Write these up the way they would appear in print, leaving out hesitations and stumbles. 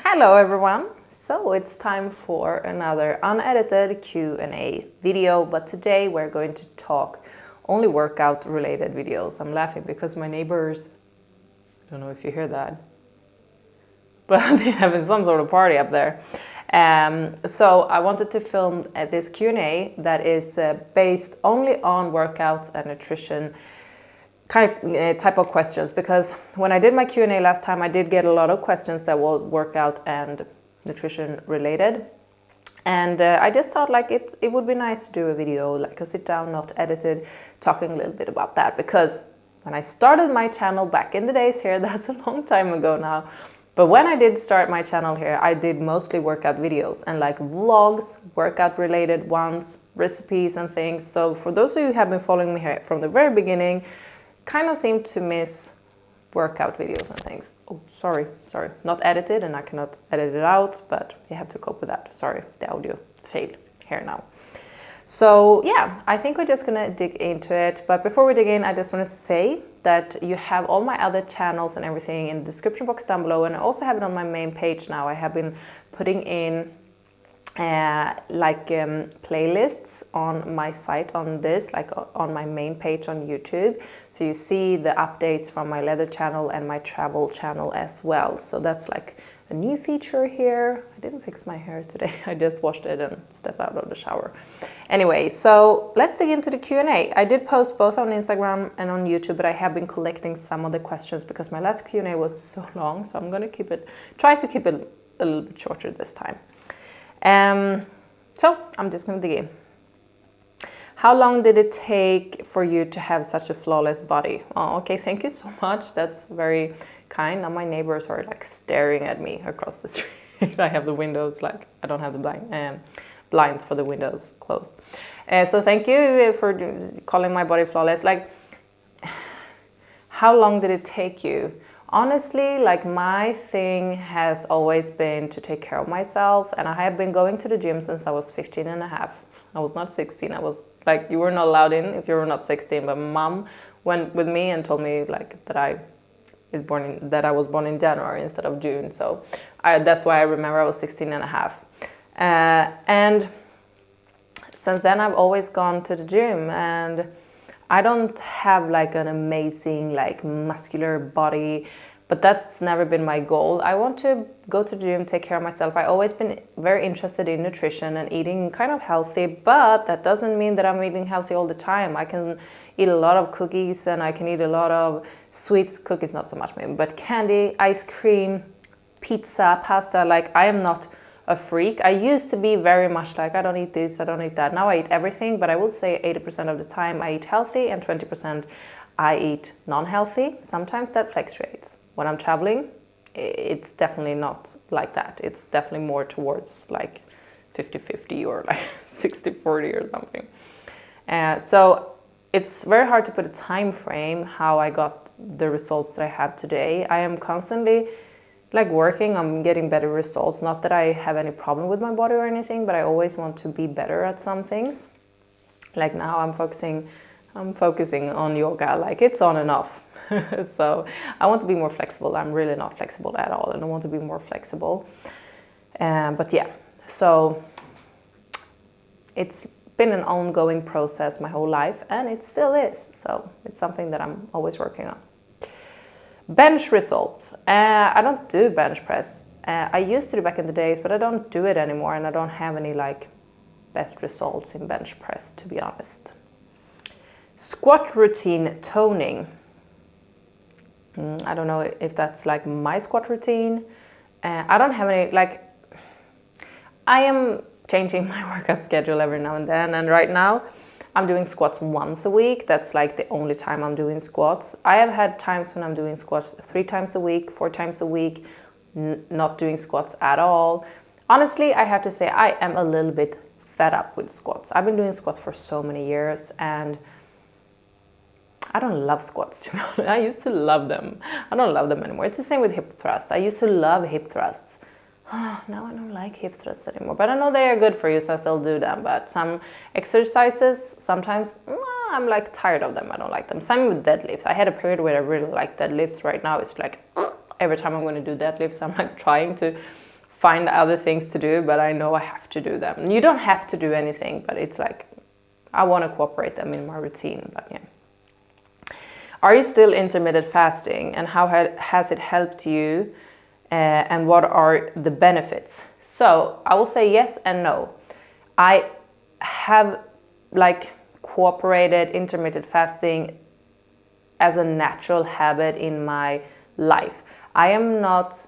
Hello everyone! So it's time for another unedited Q&A video, but today we're going to talk only workout related videos. I'm laughing because my neighbors, I don't know if you hear that, but they're having some sort of party up there. So I wanted to film this Q&A that is based only on workouts and nutrition type of questions, because when I did my Q&A last time, I did get a lot of questions that were workout and nutrition related, and I just thought like it would be nice to do a video, like a sit down, not edited, talking a little bit about that, because when I started my channel back in the days here, that's a long time ago now, but when I did start my channel here, I did mostly workout videos and like vlogs, workout related ones, recipes and things. So for those of you who have been following me here from the very beginning, kind of seem to miss workout videos and things. Oh, sorry, not edited, and I cannot edit it out, but you have to cope with that. Sorry, the audio failed here now. So yeah, I think we're just gonna dig into it. But before we dig in, I just want to say that you have all my other channels and everything in the description box down below, and I also have it on my main page now. I have been putting in playlists on my site on this, like on my main page on YouTube. So you see the updates from my leather channel and my travel channel as well. So that's like a new feature here. I didn't fix my hair today. I just washed it and stepped out of the shower. Anyway, so let's dig into the Q&A. I did post both on Instagram and on YouTube, but I have been collecting some of the questions because my last Q&A was so long. So I'm gonna try to keep it a little bit shorter this time. So I'm just gonna dig in. How long did it take for you to have such a flawless body? Oh, okay, thank you so much. That's very kind. Now my neighbors are like staring at me across the street. I have the windows, like I don't have the blinds for the windows closed. So thank you for calling my body flawless. Like, how long did it take you? Honestly, like my thing has always been to take care of myself, and I have been going to the gym since I was 15 and a half. I was not 16. I was like, you were not allowed in if you were not 16, but mom went with me and told me like that I was born in January instead of June. So that's why I remember I was 16 and a half. And since then I've always gone to the gym, and I don't have like an amazing like muscular body, but that's never been my goal. I want to go to the gym, take care of myself. I've always been very interested in nutrition and eating kind of healthy, but that doesn't mean that I'm eating healthy all the time. I can eat a lot of cookies, and I can eat a lot of sweets, cookies not so much maybe, but candy, ice cream, pizza, pasta. Like I am not a freak. I used to be very much like, I don't eat this, I don't eat that. Now I eat everything, but I will say 80% of the time I eat healthy and 20% I eat non-healthy. Sometimes that fluctuates. When I'm traveling, it's definitely not like that. It's definitely more towards like 50-50 or like 60-40 or something. So it's very hard to put a time frame how I got the results that I have today. I am constantly like working on getting better results. Not that I have any problem with my body or anything, but I always want to be better at some things. Like now I'm focusing on yoga, like it's on and off. So I want to be more flexible. I'm really not flexible at all, and I want to be more flexible. But yeah, so it's been an ongoing process my whole life, and it still is. So it's something that I'm always working on. Bench results. I don't do bench press. I used to do back in the days, but I don't do it anymore, and I don't have any like best results in bench press, to be honest. Squat routine toning. I don't know if that's like my squat routine. I don't have any, like, I am changing my workout schedule every now and then, and right now I'm doing squats once a week. That's like the only time I'm doing squats. I have had times when I'm doing squats 3 times a week, 4 times a week, not doing squats at all. Honestly, I have to say I am a little bit fed up with squats. I've been doing squats for so many years, and I don't love squats, to be honest. I used to love them. I don't love them anymore. It's the same with hip thrusts. I used to love hip thrusts. Now I don't like hip thrusts anymore, but I know they are good for you, so I still do them. But some exercises, sometimes I'm like tired of them. I don't like them. Same with deadlifts. I had a period where I really liked deadlifts. Right now it's like every time I'm going to do deadlifts, I'm like trying to find other things to do, but I know I have to do them. You don't have to do anything, but it's like I want to incorporate them in my routine. But yeah. Are you still intermittent fasting, and how has it helped you, and what are the benefits? So I will say yes and no. I have like cooperated intermittent fasting as a natural habit in my life. I am not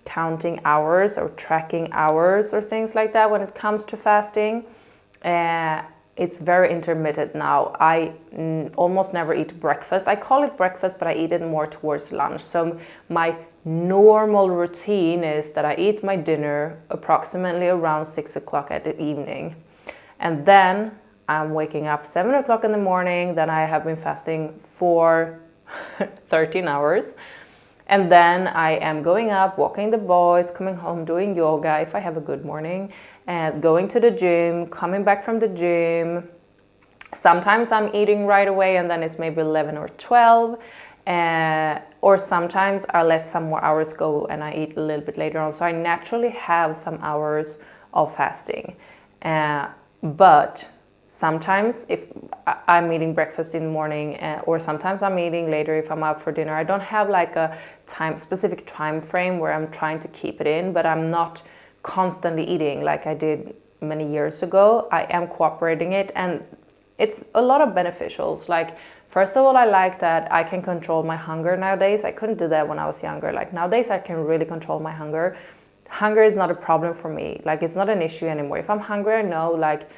counting hours or tracking hours or things like that when it comes to fasting. It's very intermittent now. I almost never eat breakfast. I call it breakfast, but I eat it more towards lunch. So my normal routine is that I eat my dinner approximately around 6 o'clock at the evening. And then I'm waking up 7 o'clock in the morning. Then I have been fasting for 13 hours. And then I am going up, walking the boys, coming home, doing yoga if I have a good morning, and going to the gym, coming back from the gym. Sometimes I'm eating right away and then it's maybe 11 or 12. Or sometimes I let some more hours go and I eat a little bit later on. So I naturally have some hours of fasting. But sometimes if I'm eating breakfast in the morning, or sometimes I'm eating later if I'm out for dinner, I don't have like a specific time frame where I'm trying to keep it in, but I'm not constantly eating like I did many years ago. I am cooperating it, and it's a lot of beneficials. Like, first of all, I like that I can control my hunger nowadays. I couldn't do that when I was younger. Like nowadays I can really control my hunger. Hunger is not a problem for me. Like, it's not an issue anymore. If I'm hungry, I know like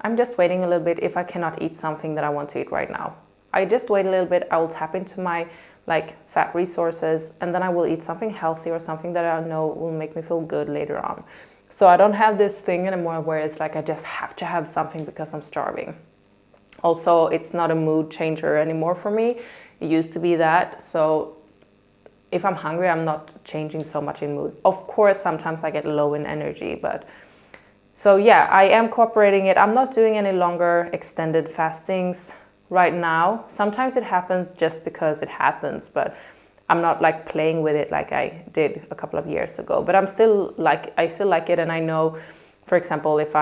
I'm just waiting a little bit if I cannot eat something that I want to eat right now. I just wait a little bit, I will tap into my like fat resources, and then I will eat something healthy or something that I know will make me feel good later on. So I don't have this thing anymore where it's like I just have to have something because I'm starving. Also, it's not a mood changer anymore for me. It used to be that. So if I'm hungry, I'm not changing so much in mood. Of course, sometimes I get low in energy, but so yeah, I am cooperating it. I'm not doing any longer extended fastings right now. Sometimes it happens just because it happens, but I'm not like playing with it like I did a couple of years ago. But I still like it, and I know, for example, if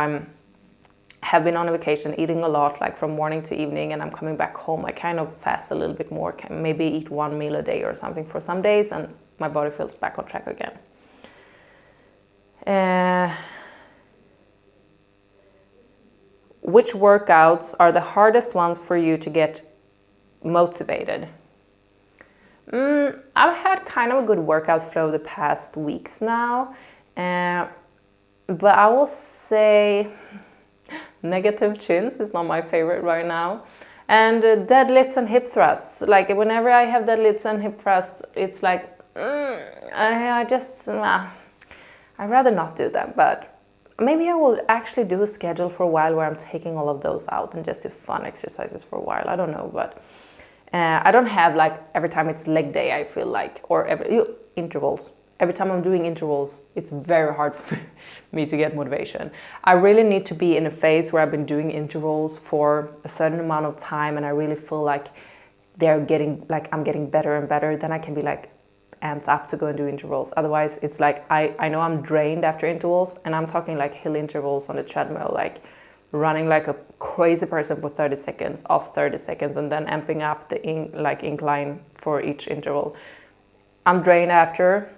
have been on a vacation eating a lot, like from morning to evening, and I'm coming back home, I kind of fast a little bit more, can maybe eat one meal a day or something for some days, and my body feels back on track again. Which workouts are the hardest ones for you to get motivated? I've had kind of a good workout flow the past weeks now, but I will say negative chins is not my favorite right now. And deadlifts and hip thrusts. Like whenever I have deadlifts and hip thrusts, it's like, I'd rather not do them, but maybe I will actually do a schedule for a while where I'm taking all of those out and just do fun exercises for a while. I don't know, but I don't have like every time it's leg day, I feel like, or intervals. Every time I'm doing intervals, it's very hard for me to get motivation. I really need to be in a phase where I've been doing intervals for a certain amount of time, and I really feel like I'm getting better and better. Then I can be like amped up to go and do intervals. Otherwise, it's like I know I'm drained after intervals, and I'm talking like hill intervals on the treadmill, like running like a crazy person for 30 seconds, off 30 seconds, and then amping up the incline for each interval. I'm drained after.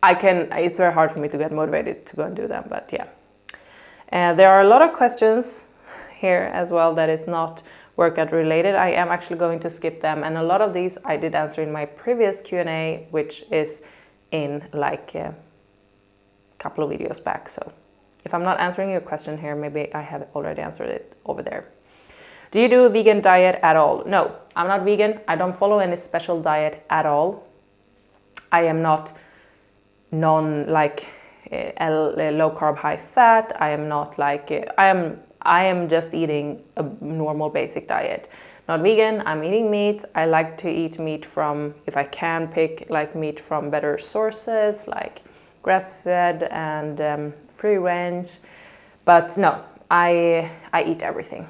It's very hard for me to get motivated to go and do them, but yeah. There are a lot of questions here as well that is not workout related. I am actually going to skip them, and a lot of these I did answer in my previous Q&A, which is in like a couple of videos back. So if I'm not answering your question here, maybe I have already answered it over there. Do you do a vegan diet at all? No, I'm not vegan. I don't follow any special diet at all. I am not low carb, high fat. I am not like, I am just eating a normal basic diet. Not vegan, I'm eating meat. I like to eat meat from, if I can pick like meat from better sources, like grass-fed and free range. But no, I eat everything.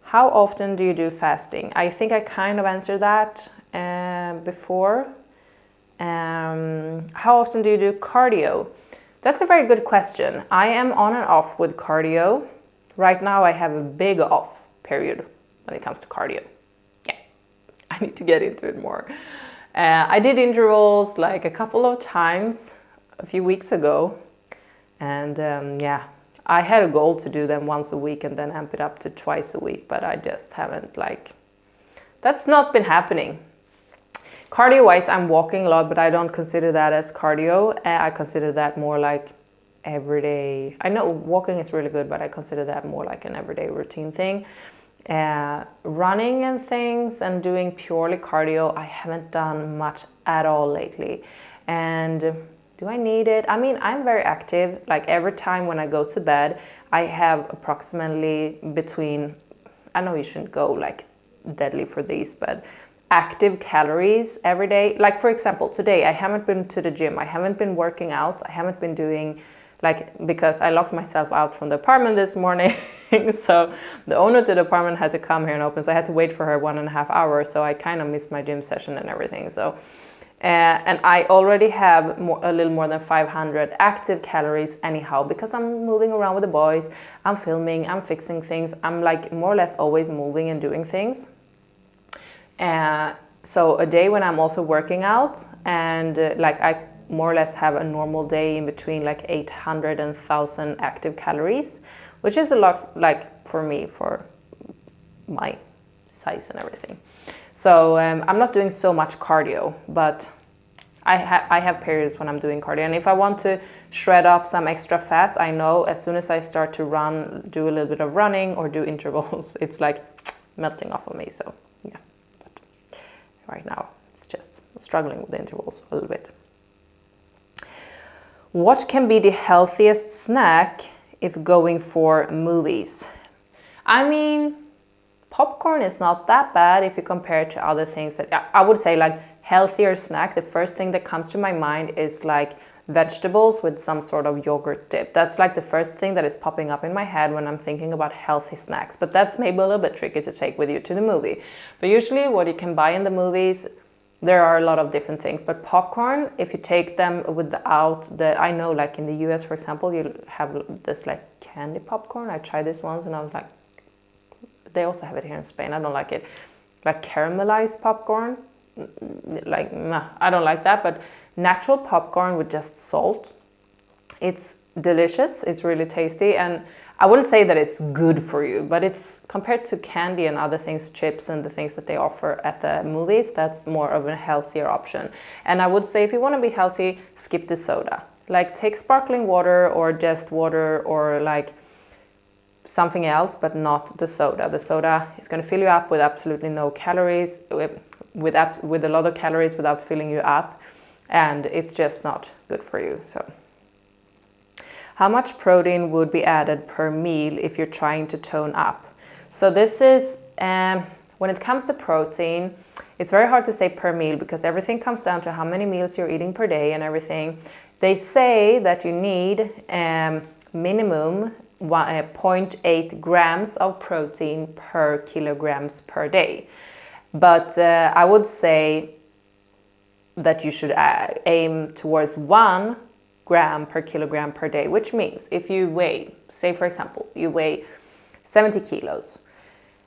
How often do you do fasting? I think I kind of answered that before. how often do you do cardio? That's a very good question. I am on and off with cardio. Right now I have a big off period when it comes to cardio. Yeah, I need to get into it more. I did intervals like a couple of times a few weeks ago. And yeah, I had a goal to do them once a week and then amp it up to twice a week. But I just haven't that's not been happening. Cardio-wise, I'm walking a lot, but I don't consider that as cardio. I consider that more like everyday. I know walking is really good, but I consider that more like an everyday routine thing. Running and things and doing purely cardio, I haven't done much at all lately. And do I need it? I mean, I'm very active. Like every time when I go to bed, I have approximately between, I know you shouldn't go like deadly for these, but active calories every day. Like for example, today I haven't been to the gym, I haven't been working out, I haven't been doing because I locked myself out from the apartment this morning. So the owner to the apartment had to come here and open, so I had to wait for her 1.5 hours, so I kind of missed my gym session and everything. So and I already have a little more than 500 active calories anyhow, because I'm moving around with the boys, I'm filming, I'm fixing things, I'm like more or less always moving and doing things. So a day when I'm also working out and like I more or less have a normal day in between like 800 and 1,000 active calories, which is a lot like for me, for my size and everything. So I'm not doing so much cardio, but I have periods when I'm doing cardio. And if I want to shred off some extra fat, I know as soon as I start to run, do a little bit of running or do intervals, it's like melting off of me. So yeah. Right now, it's just struggling with the intervals a little bit. What can be the healthiest snack if going for movies? I mean, popcorn is not that bad if you compare it to other things. That I would say like healthier snack. The first thing that comes to my mind is like vegetables with some sort of yogurt dip. That's like the first thing that is popping up in my head when I'm thinking about healthy snacks. But that's maybe a little bit tricky to take with you to the movie. But usually what you can buy in the movies, there are a lot of different things. But popcorn, if you take them without I know like in the US, for example, you have this like candy popcorn. I tried this once and I was like, they also have it here in Spain. I don't like it. Like caramelized popcorn. Like, nah, I don't like that. But natural popcorn with just salt, it's delicious, it's really tasty, and I wouldn't say that it's good for you, but it's compared to candy and other things, chips and the things that they offer at the movies, that's more of a healthier option. And I would say if you want to be healthy, skip the soda. Like take sparkling water or just water or like something else, but not the soda. The soda is going to fill you up with absolutely no calories, with a lot of calories without filling you up. And it's just not good for you. So, how much protein would be added per meal if you're trying to tone up? So this is, when it comes to protein, it's very hard to say per meal because everything comes down to how many meals you're eating per day and everything. They say that you need minimum 0.8 grams of protein per kilograms per day. But I would say that you should aim towards 1 gram per kilogram per day, which means if you weigh, say for example, you weigh 70 kilos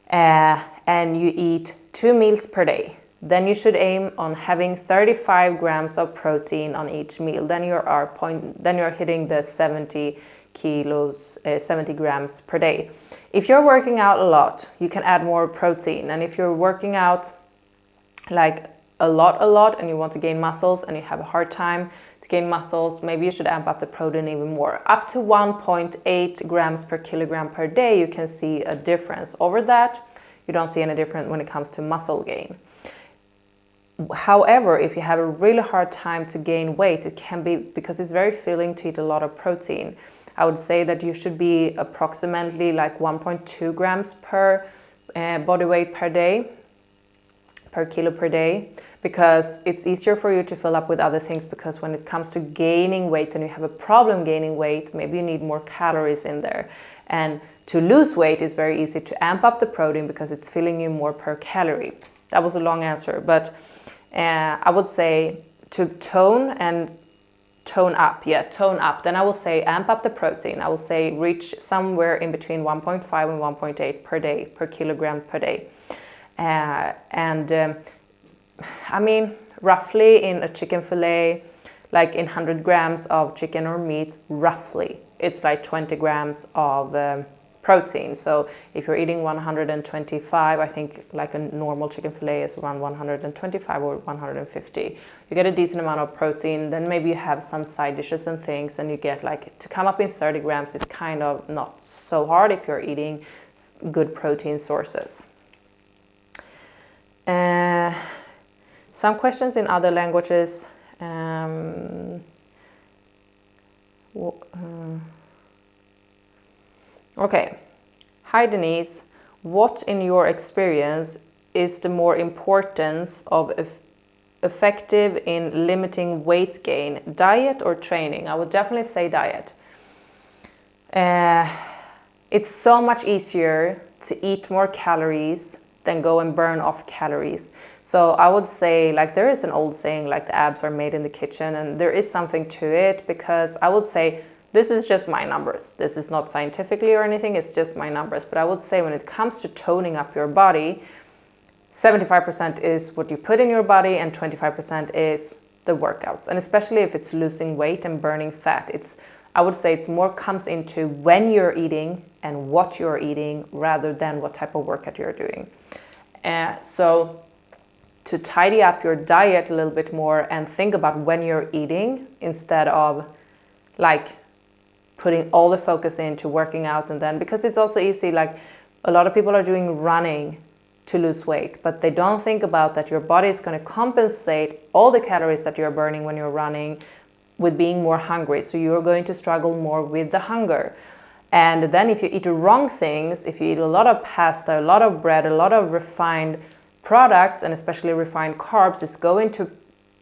and you eat 2 meals per day, then you should aim on having 35 grams of protein on each meal. Then you're hitting the 70 grams per day. If you're working out a lot, you can add more protein. And if you're working out like a lot and you want to gain muscles and you have a hard time to gain muscles, maybe you should amp up the protein even more. Up to 1.8 grams per kilogram per day, you can see a difference. Over that, you don't see any difference when it comes to muscle gain. However, if you have a really hard time to gain weight, it can be because it's very filling to eat a lot of protein. I would say that you should be approximately like 1.2 grams per body weight per day, per kilo per day, because it's easier for you to fill up with other things, because when it comes to gaining weight and you have a problem gaining weight, maybe you need more calories in there. And to lose weight, it's very easy to amp up the protein because it's filling you more per calorie. That was a long answer, but I would say to tone and Tone up, yeah, tone up. Then I will say amp up the protein. I will say reach somewhere in between 1.5 and 1.8 per day, per kilogram per day. I mean, roughly in a chicken fillet, like in 100 grams of chicken or meat, roughly, it's like 20 grams of protein. So if you're eating 125, I think like a normal chicken fillet is around 125 or 150. You get a decent amount of protein, then maybe you have some side dishes and things, and you get like, to come up in 30 grams is kind of not so hard if you're eating good protein sources. Some questions in other languages. Okay. Hi Denise, what in your experience is the more importance of effective in limiting weight gain, diet or training? I would definitely say diet. It's so much easier to eat more calories than go and burn off calories. So I would say, like, there is an old saying, like, the abs are made in the kitchen, and there is something to it, because I would say this is just my numbers. This is not scientifically or anything, it's just my numbers. But I would say when it comes to toning up your body, 75% is what you put in your body and 25% is the workouts. And especially if it's losing weight and burning fat, I would say it's more comes into when you're eating and what you're eating rather than what type of workout you're doing. So to tidy up your diet a little bit more and think about when you're eating instead of like putting all the focus into working out, and then, because it's also easy, like a lot of people are doing running to lose weight, but they don't think about that your body is going to compensate all the calories that you're burning when you're running with being more hungry. So you're going to struggle more with the hunger. And then if you eat the wrong things, if you eat a lot of pasta, a lot of bread, a lot of refined products, and especially refined carbs, it's going to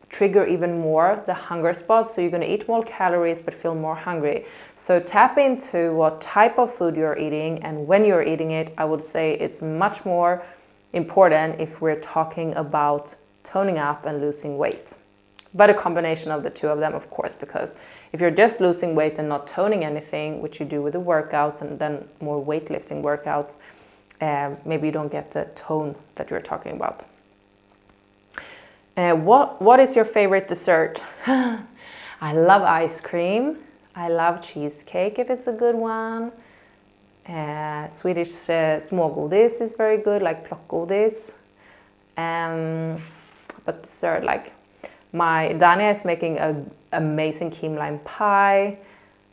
trigger even more the hunger spots. So you're going to eat more calories but feel more hungry. So tap into what type of food you're eating and when you're eating it. I would say it's much more important if we're talking about toning up and losing weight. But a combination of the two of them, of course, because if you're just losing weight and not toning anything, which you do with the workouts and then more weightlifting workouts, maybe you don't get the tone that you're talking about. What is your favorite dessert? I love ice cream. I love cheesecake if it's a good one. Swedish smågodis is very good, like plockgodis. But dessert, like Denice is making an amazing key lime pie.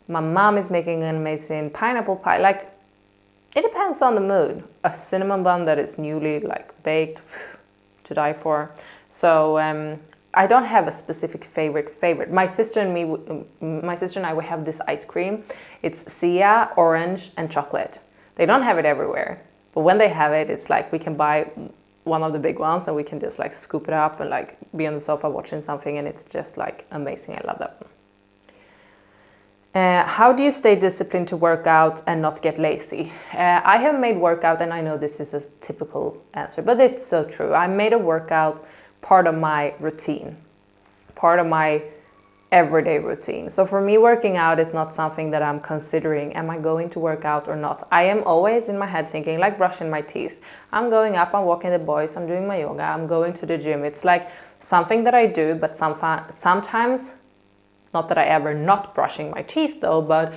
My mom is making an amazing pineapple pie. Like, it depends on the mood. A cinnamon bun that is newly like baked, to die for. So I don't have a specific favorite. My sister and I, we have this ice cream. It's Sia, orange, and chocolate. They don't have it everywhere, but when they have it, it's like we can buy one of the big ones and we can just like scoop it up and like be on the sofa watching something, and it's just like amazing. I love that. How do you stay disciplined to work out and not get lazy? I have made workout, and I know this is a typical answer, but it's so true. I made a workout part of my routine, part of my everyday routine. So for me, working out is not something that I'm considering, am I going to work out or not? I am always in my head thinking, like brushing my teeth. I'm going up, I'm walking the boys, I'm doing my yoga, I'm going to the gym. It's like something that I do, but sometimes, not that I ever not brushing my teeth though, but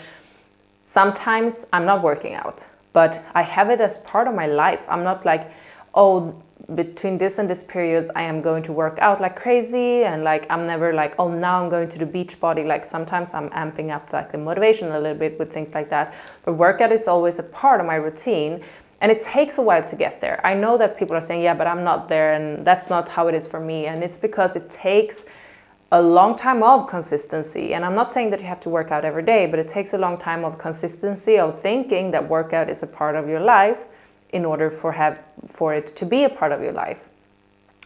sometimes I'm not working out, but I have it as part of my life. I'm not like, oh, between this and this periods I am going to work out like crazy, and like I'm never like, oh, now I'm going to do beach body. Like sometimes I'm amping up like the motivation a little bit with things like that, but workout is always a part of my routine, and it takes a while to get there. I know that people are saying, yeah, but I'm not there, and that's not how it is for me, and it's because it takes a long time of consistency. And I'm not saying that you have to work out every day, but it takes a long time of consistency of thinking that workout is a part of your life in order for it to be a part of your life.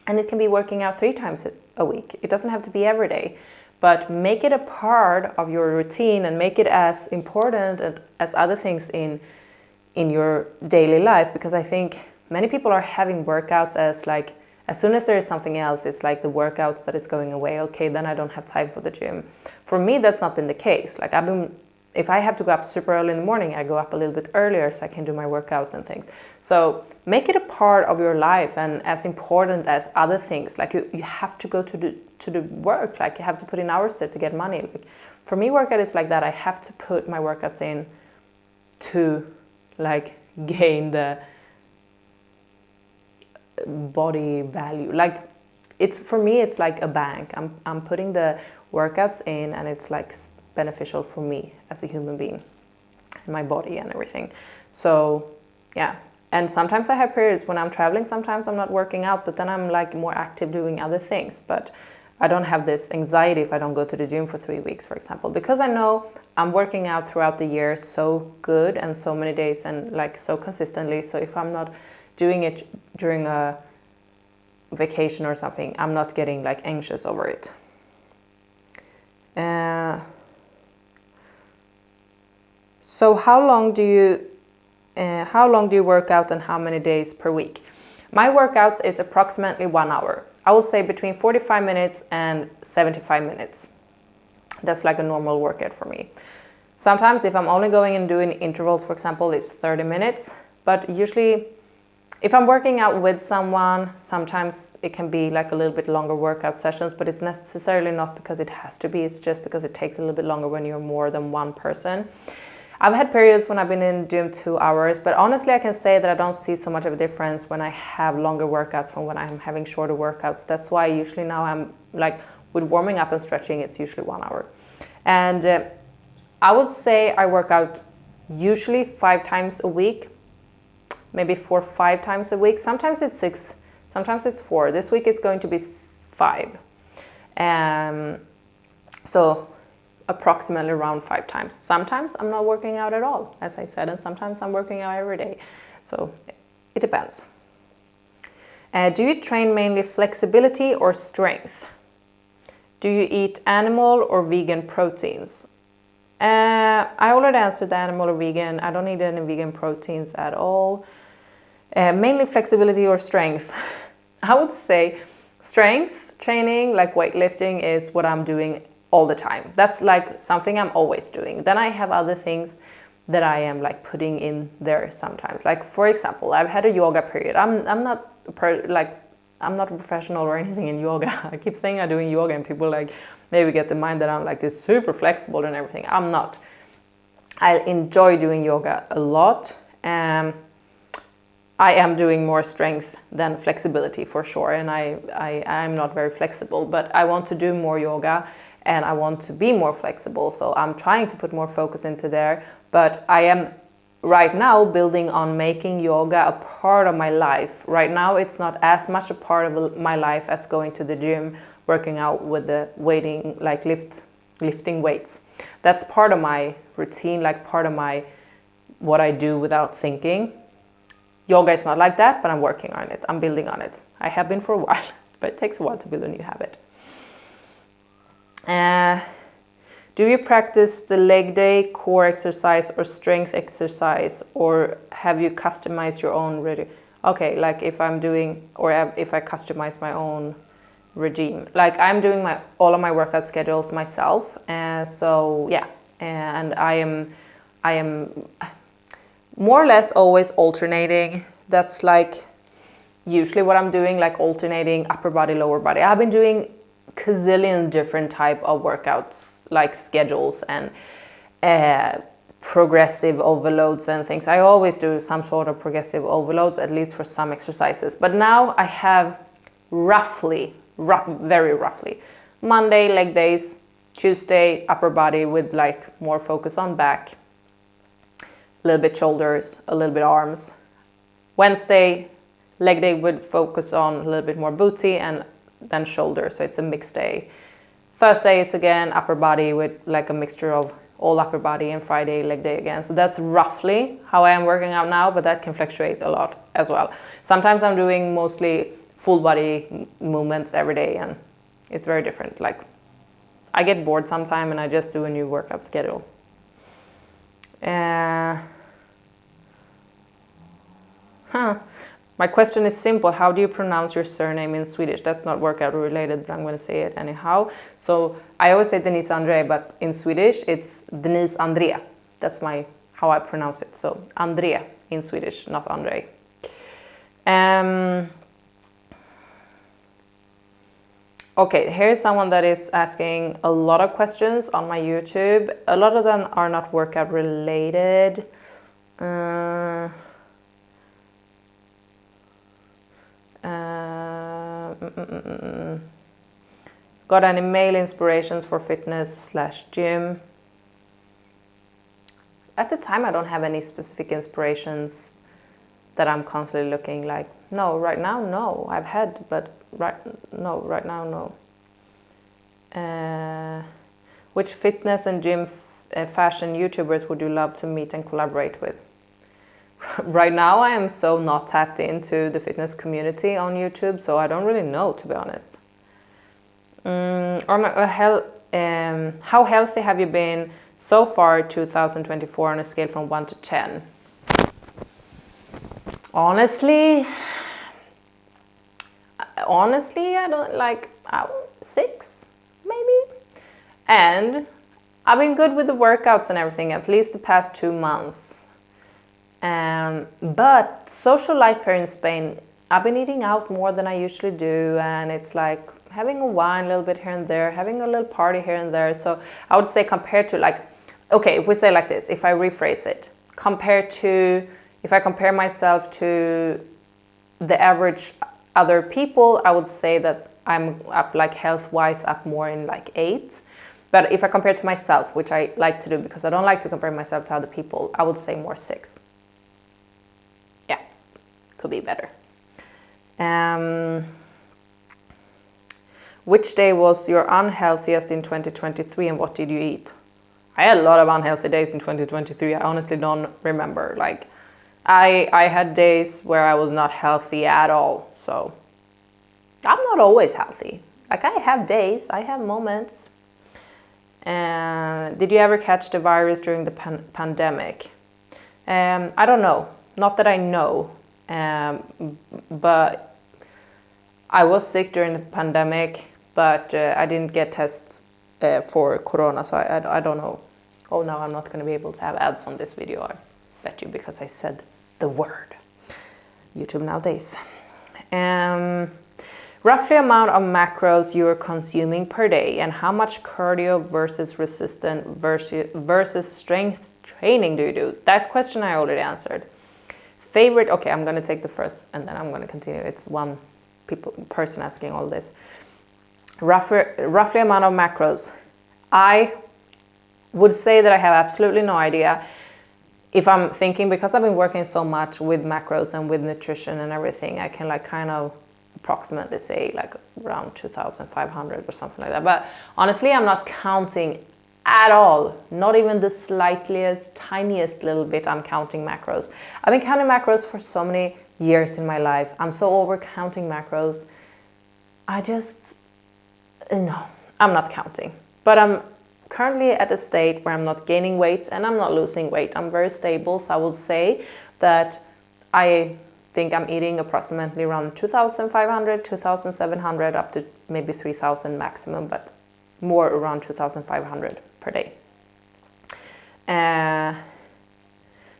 And it can be working out 3 times a week. It doesn't have to be every day, but make it a part of your routine and make it as important as other things in your daily life, because I think many people are having workouts as like As soon as there is something else, it's like the workouts that is going away. Okay, then I don't have time for the gym. For me, that's not been the case. Like if I have to go up super early in the morning, I go up a little bit earlier so I can do my workouts and things. So make it a part of your life and as important as other things. Like you have to go to the work. Like you have to put in hours there to get money. Like for me, workout is like that. I have to put my workouts in to like gain the body value. Like it's, for me, it's like a bank. I'm putting the workouts in and it's like beneficial for me as a human being and my body and everything. So yeah, and sometimes I have periods when I'm traveling, sometimes I'm not working out, but then I'm like more active doing other things. But I don't have this anxiety if I don't go to the gym for 3 weeks, for example, because I know I'm working out throughout the year so good and so many days and like so consistently. So if I'm not doing it during a vacation or something, I'm not getting like anxious over it. So how long do you work out and how many days per week? My workouts is approximately 1 hour. I will say between 45 minutes and 75 minutes. That's like a normal workout for me. Sometimes if I'm only going and doing intervals, for example, it's 30 minutes. But usually if I'm working out with someone, sometimes it can be like a little bit longer workout sessions, but it's necessarily not because it has to be. It's just because it takes a little bit longer when you're more than one person. I've had periods when I've been in the gym 2 hours, but honestly I can say that I don't see so much of a difference when I have longer workouts from when I'm having shorter workouts. That's why usually now I'm like, with warming up and stretching, it's usually 1 hour. And I would say I work out usually 5 times a week, maybe 4 or 5 times a week. Sometimes it's 6, sometimes it's 4. This week it's going to be 5. So approximately around 5 times. Sometimes I'm not working out at all, as I said, and sometimes I'm working out every day. So it depends. Do you train mainly flexibility or strength? Do you eat animal or vegan proteins? I already answered the animal or vegan. I don't eat any vegan proteins at all. Mainly flexibility or strength? I would say strength training, like weightlifting, is what I'm doing all the time. That's like something I'm always doing. Then I have other things that I am like putting in there sometimes. Like for example, I've had a yoga period. I'm not a professional or anything in yoga. I keep saying I'm doing yoga and people like maybe get the mind that I'm like this super flexible and everything. I'm not. I enjoy doing yoga a lot. I am doing more strength than flexibility for sure, and I'm not very flexible, but I want to do more yoga and I want to be more flexible, so I'm trying to put more focus into there. But I am right now building on making yoga a part of my life. Right now it's not as much a part of my life as going to the gym, working out with the weighting, like lifting weights. That's part of my routine, like part of my what I do without thinking. Yoga is not like that, but I'm working on it. I'm building on it. I have been for a while, but it takes a while to build a new habit. Do you practice the leg day, core exercise, or strength exercise, or have you customized your own regime? Okay, like if I'm doing, or if I customize my own regime. Like I'm doing all of my workout schedules myself, so yeah, and I am more or less always alternating. That's like usually what I'm doing, like alternating upper body, lower body. I've been doing gazillion different type of workouts, like schedules and progressive overloads and things. I always do some sort of progressive overloads, at least for some exercises. But now I have very roughly, Monday leg days, Tuesday upper body with like more focus on back, a little bit shoulders, a little bit arms. Wednesday leg day would focus on a little bit more booty and then shoulders, so it's a mixed day. Thursday is again upper body with like a mixture of all upper body, and Friday leg day again. So that's roughly how I am working out now, but that can fluctuate a lot as well. Sometimes I'm doing mostly full body movements every day, and it's very different. Like I get bored sometime and I just do a new workout schedule. My question is simple. How do you pronounce your surname in Swedish? That's not workout related, but I'm going to say it anyhow. So I always say Denice Andree, but in Swedish it's Denice Andree. That's how I pronounce it. So Andree in Swedish, not Andrei. Okay, here's someone that is asking a lot of questions on my YouTube. A lot of them are not workout related. Got any male inspirations for fitness/gym? At the time, I don't have any specific inspirations that I'm constantly looking like. No, right now, no. I've had, but right now, no. Which fitness and gym fashion YouTubers would you love to meet and collaborate with? Right now, I am so not tapped into the fitness community on YouTube, so I don't really know, to be honest. How healthy have you been so far 2024 on a scale from 1 to 10? Honestly, I don't like 6, maybe. And I've been good with the workouts and everything, at least the past 2 months. But social life here in Spain, I've been eating out more than I usually do, and it's like having a wine a little bit here and there, having a little party here and there. So I would say compared to okay, if we say like this, if I rephrase it, if I compare myself to the average other people, I would say that I'm up health-wise up more in 8. But if I compare to myself, which I like to do because I don't like to compare myself to other people, I would say more 6. Yeah, could be better. Which day was your unhealthiest in 2023 and what did you eat? I had a lot of unhealthy days in 2023. I honestly don't remember. I had days where I was not healthy at all. So I'm not always healthy. I have days, I have moments. Did you ever catch the virus during the pandemic? I don't know. Not that I know. But I was sick during the pandemic, but I didn't get tests for corona, so I don't know. Oh, now I'm not going to be able to have ads on this video, I bet you, because I said the word. YouTube nowadays. Roughly amount of macros you are consuming per day, and how much cardio versus resistance versus strength training do you do? That question I already answered. Favorite, okay, I'm going to take the first and then I'm going to continue. It's one person asking all this. Roughly amount of macros. I would say that I have absolutely no idea. If I'm thinking, because I've been working so much with macros and with nutrition and everything, I can kind of approximately say around 2,500 or something like that. But honestly, I'm not counting at all. Not even the slightest, tiniest little bit I'm counting macros. I've been counting macros for so many years in my life. I'm so over counting macros. No, I'm not counting. But I'm currently at a state where I'm not gaining weight and I'm not losing weight. I'm very stable, so I would say that I think I'm eating approximately around 2,500, 2,700 up to maybe 3,000 maximum, but more around 2,500 per day.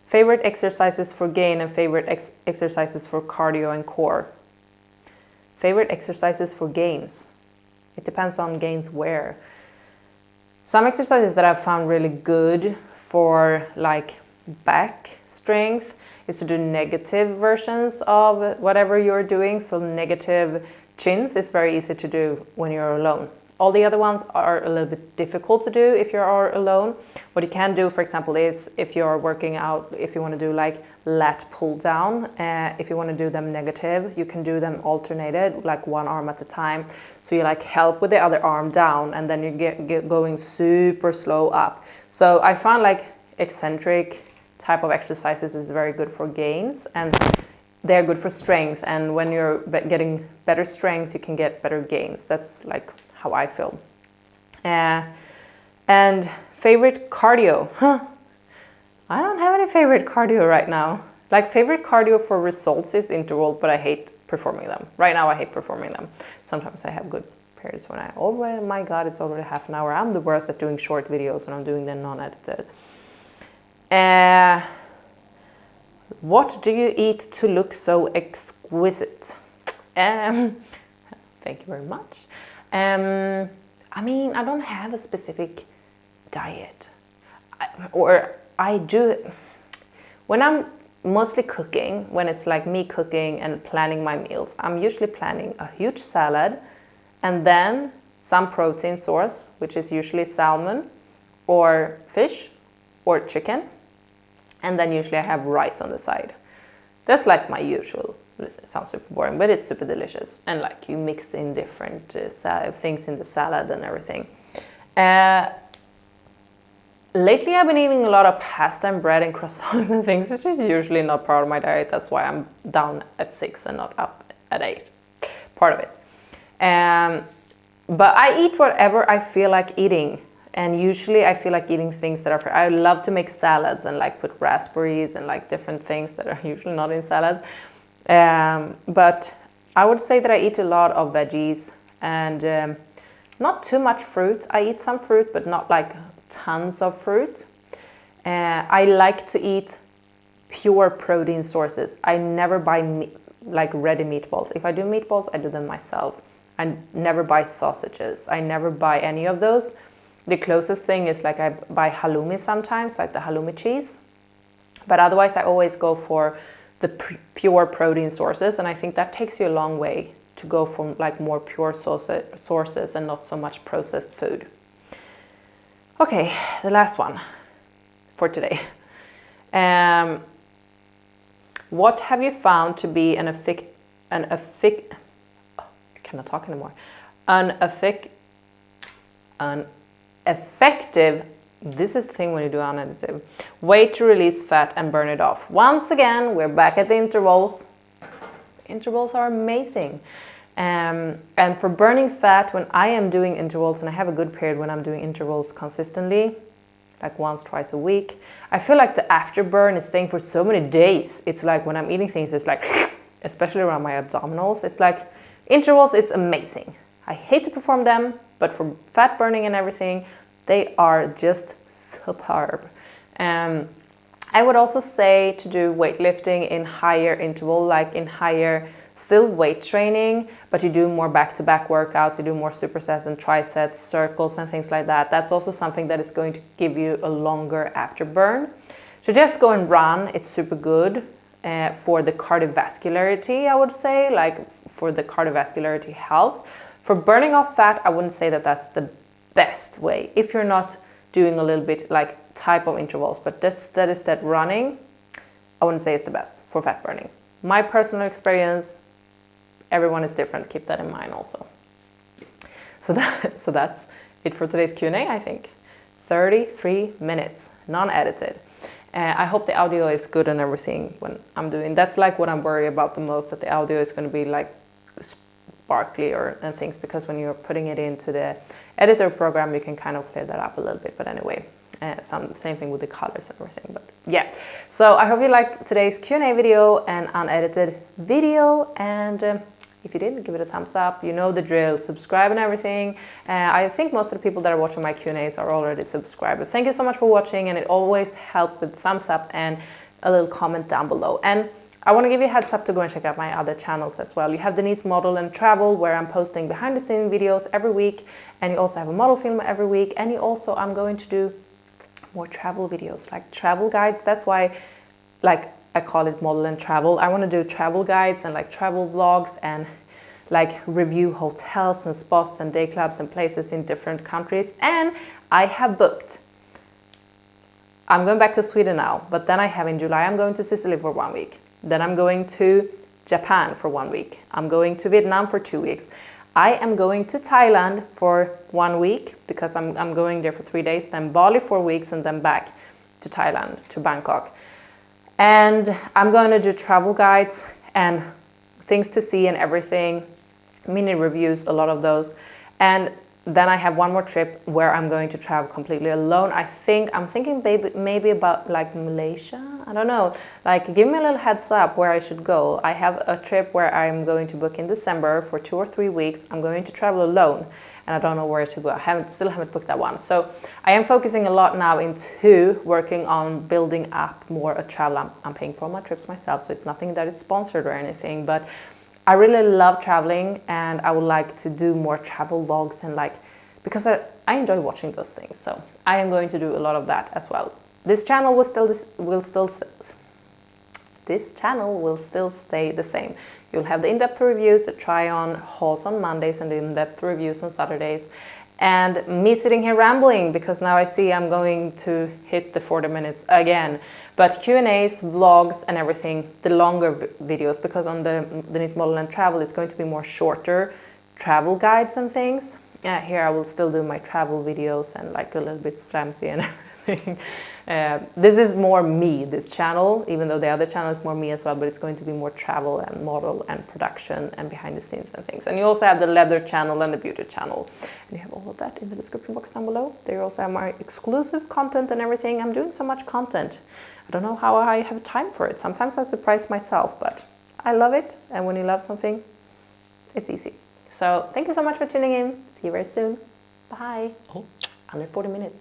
Favorite exercises for gain and favorite exercises for cardio and core. Favorite exercises for gains. It depends on gains where. Some exercises that I've found really good for back strength is to do negative versions of whatever you're doing. So negative chins is very easy to do when you're alone. All the other ones are a little bit difficult to do if you're alone. What you can do, for example, is if you're working out, if you want to do lat pull down, if you want to do them negative, you can do them alternated, one arm at a time. So you help with the other arm down and then you get going super slow up. So I found eccentric type of exercises is very good for gains and they're good for strength. And when you're getting better strength, you can get better gains. That's how I feel. And favorite cardio. I don't have any favorite cardio right now. Like favorite cardio for results is interval, but I hate performing them. Right now I hate performing them. Sometimes I have good periods when oh my god, it's already half an hour. I'm the worst at doing short videos when I'm doing them non-edited. What do you eat to look so exquisite? Thank you very much. I mean, I don't have a specific diet. I do, when I'm mostly cooking, when it's like me cooking and planning my meals, I'm usually planning a huge salad and then some protein source, which is usually salmon or fish or chicken. And then usually I have rice on the side. That's like my usual. It sounds super boring, but it's super delicious. And like you mix in different things in the salad and everything. Lately I've been eating a lot of pasta and bread and croissants and things, which is usually not part of my diet. That's why I'm down at 6 and not up at 8. Part of it. But I eat whatever I feel like eating. And usually I feel like eating things that are, I love to make salads and like put raspberries and like different things that are usually not in salads. But I would say that I eat a lot of veggies and not too much fruit. I eat some fruit, but not like tons of fruit. I like to eat pure protein sources. I never buy like ready meatballs. If I do meatballs, I do them myself. I never buy sausages. I never buy any of those. The closest thing is like I buy halloumi sometimes, like the halloumi cheese. But otherwise I always go for the pure protein sources, and I think that takes you a long way to go from like more pure sources and not so much processed food. Okay, the last one for today. What have you found to be an effective, this is the thing when you do unedited, way to release fat and burn it off? Once again, we're back at the intervals. Intervals are amazing. And for burning fat, when I am doing intervals, and I have a good period when I'm doing intervals consistently, like once, twice a week, I feel like the afterburn is staying for so many days. It's like when I'm eating things, it's like, especially around my abdominals, it's like, intervals is amazing. I hate to perform them, but for fat burning and everything, they are just superb. I would also say to do weightlifting in higher interval, like in higher, still weight training, but you do more back-to-back workouts, you do more supersets and trisets, circles and things like that. That's also something that is going to give you a longer afterburn. So just go and run, it's super good for the cardiovascularity, I would say, like for the cardiovascularity health. For burning off fat, I wouldn't say that that's the best way if you're not doing a little bit like type of intervals, but that running, I wouldn't say it's the best for fat burning. My personal experience, everyone is different, keep that in mind also. So that's it for today's Q&A, I think. 33 minutes, non-edited. I hope the audio is good and everything when I'm doing, that's like what I'm worried about the most, that the audio is going to be like sparkly and things, because when you're putting it into the editor program, you can kind of clear that up a little bit. But anyway, same thing with the colors and everything. But yeah, so I hope you liked today's Q&A video and unedited video. And if you did, give it a thumbs up. You know the drill, subscribe and everything. I think most of the people that are watching my Q&As are already subscribed. But thank you so much for watching, and it always helps with thumbs up and a little comment down below. And I want to give you a heads up to go and check out my other channels as well. You have Denice Model and Travel, where I'm posting behind the scenes videos every week, and you also have a model film every week, and you also, I'm going to do more travel videos, like travel guides. That's why, like, I call it Model and Travel. I want to do travel guides and like travel vlogs and like review hotels and spots and day clubs and places in different countries. And I have booked, I'm going back to Sweden now, but then I have in July, I'm going to Sicily for 1 week. Then I'm going to Japan for 1 week. I'm going to Vietnam for 2 weeks. I am going to Thailand for 1 week because I'm going there for 3 days, then Bali 4 weeks, and then back to Thailand, to Bangkok. And I'm going to do travel guides and things to see and everything, mini reviews, a lot of those. And then I have one more trip where I'm going to travel completely alone. I'm thinking maybe about like Malaysia. I don't know. Like, give me a little heads up where I should go. I have a trip where I'm going to book in December for 2 or 3 weeks. I'm going to travel alone, and I don't know where to go. Still haven't booked that one. So I am focusing a lot now into working on building up more a travel. I'm paying for all my trips myself, so it's nothing that is sponsored or anything, but I really love traveling, and I would like to do more travel vlogs, and like, because I enjoy watching those things. So I am going to do a lot of that as well. This channel will still stay the same. You'll have the in-depth reviews, the try-on hauls on Mondays, and the in-depth reviews on Saturdays. And me sitting here rambling, because now I see I'm going to hit the 40 minutes again. But Q&As, vlogs, and everything, the longer videos, because on the Denice Model and Travel, it's going to be more shorter travel guides and things. Here I will still do my travel videos and like a little bit flamsy and everything. This is more me, this channel, even though the other channel is more me as well, but it's going to be more travel and model and production and behind the scenes and things. And you also have the leather channel and the beauty channel. And you have all of that in the description box down below. There you also have my exclusive content and everything. I'm doing so much content. I don't know how I have time for it. Sometimes I surprise myself, but I love it. And when you love something, it's easy. So thank you so much for tuning in. See you very soon. Bye. Oh, under 40 minutes.